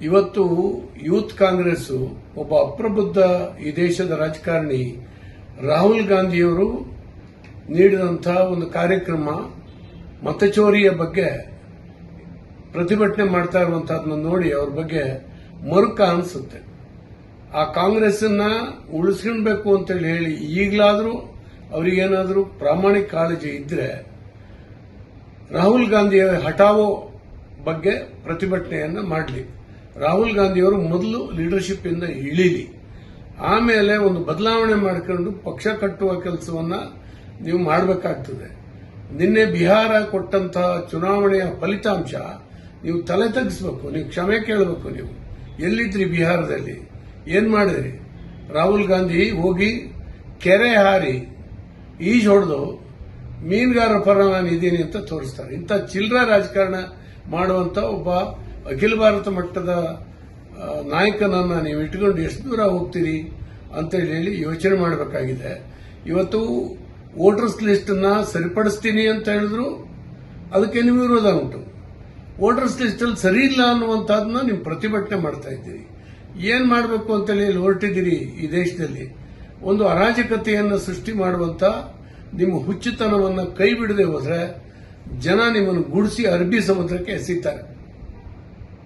ಇವತ್ತು ಯೂತ್ ಕಾಂಗ್ರೆಸ್ ಒಬ್ಬ ಅಪ್ರಬುದ್ಧ ಈ ದೇಶದ ರಾಜಕಾರಣಿ ರಾಹುಲ್ ಗಾಂಧಿಯವರು ನೀಡಿದಂತಹ ಒಂದು ಕಾರ್ಯಕ್ರಮ ಮತಚೋರಿಯ ಬಗ್ಗೆ ಪ್ರತಿಭಟನೆ ಮಾಡ್ತಾ ಇರುವಂತಹದನ್ನ ನೋಡಿ ಅವ್ರ ಬಗ್ಗೆ ಮರುಕ ಅನಿಸುತ್ತೆ. ಆ ಕಾಂಗ್ರೆಸ್ ಅನ್ನ ಉಳಿಸ್ಕೊಳ್ಬೇಕು ಅಂತೇಳಿ ಹೇಳಿ ಈಗಲಾದರೂ ಅವರಿಗೇನಾದರೂ ಪ್ರಾಮಾಣಿಕ ಕಾಳಜಿ ಇದ್ರೆ ರಾಹುಲ್ ಗಾಂಧಿಯ ಹಠಾವೋ ಬಗ್ಗೆ ಪ್ರತಿಭಟನೆಯನ್ನ ಮಾಡಲಿ. ರಾಹುಲ್ ಗಾಂಧಿಯವರು ಮೊದಲು ಲೀಡರ್ಶಿಪ್ ಇಂದ ಇಳಿಲಿ, ಆಮೇಲೆ ಒಂದು ಬದಲಾವಣೆ ಮಾಡಿಕೊಂಡು ಪಕ್ಷ ಕಟ್ಟುವ ಕೆಲಸವನ್ನ ನೀವು ಮಾಡಬೇಕಾಗ್ತದೆ. ನಿನ್ನೆ ಬಿಹಾರ ಕೊಟ್ಟಂತಹ ಚುನಾವಣೆಯ ಫಲಿತಾಂಶ ನೀವು ತಲೆ ತಗ್ಗಿಸಬೇಕು, ನೀವು ಕ್ಷಮೆ ಕೇಳಬೇಕು. ನೀವು ಎಲ್ಲಿದ್ರಿ ಬಿಹಾರದಲ್ಲಿ, ಏನ್ ಮಾಡಿದ್ರಿ? ರಾಹುಲ್ ಗಾಂಧಿ ಹೋಗಿ ಕೆರೆ ಹಾರಿ ಈಜು ಹೊಡೆದು ಮೀನುಗಾರರ ಪರ ನಾನು ಇದ್ದೀನಿ ಅಂತ ತೋರಿಸ್ತಾರೆ. ಇಂಥ ಚಿಲ್ಲರ ರಾಜಕಾರಣ ಮಾಡುವಂತ ಒಬ್ಬ ಅಖಿಲ ಭಾರತ ಮಟ್ಟದ ನಾಯಕನನ್ನ ನೀವು ಇಟ್ಕೊಂಡು ಎಷ್ಟು ದೂರ ಹೋಗ್ತೀರಿ ಅಂತ ಹೇಳಿ ಯೋಚನೆ ಮಾಡಬೇಕಾಗಿದೆ. ಇವತ್ತು ವೋಟರ್ಸ್ ಲಿಸ್ಟ್ ಅನ್ನ ಸರಿಪಡಿಸ್ತೀನಿ ಅಂತ ಹೇಳಿದ್ರು ಅದಕ್ಕೆ ನೀವು ವಿರೋಧ ಉಂಟು. ವೋಟರ್ಸ್ ಲಿಸ್ಟ್ ಅಲ್ಲಿ ಸರಿ ಇಲ್ಲ ಅನ್ನುವಂಥದ್ದನ್ನ ನೀವು ಪ್ರತಿಭಟನೆ ಮಾಡ್ತಾ ಇದ್ದೀರಿ. ಏನ್ ಮಾಡಬೇಕು ಅಂತ ಹೇಳಿ ಹೊರಟಿದ್ದೀರಿ? ಈ ದೇಶದಲ್ಲಿ ಒಂದು ಅರಾಜಕತೆಯನ್ನು ಸೃಷ್ಟಿ ಮಾಡುವಂತ ನಿಮ್ಮ ಹುಚ್ಚುತನವನ್ನ ಕೈ ಬಿಡದೆ ಹೋದ್ರೆ ಜನ ನಿಮ್ಮನ್ನು ಗುಡಿಸಿ ಅರಬ್ಬಿ ಸಮುದ್ರಕ್ಕೆ ಎಸೀತಾರೆ.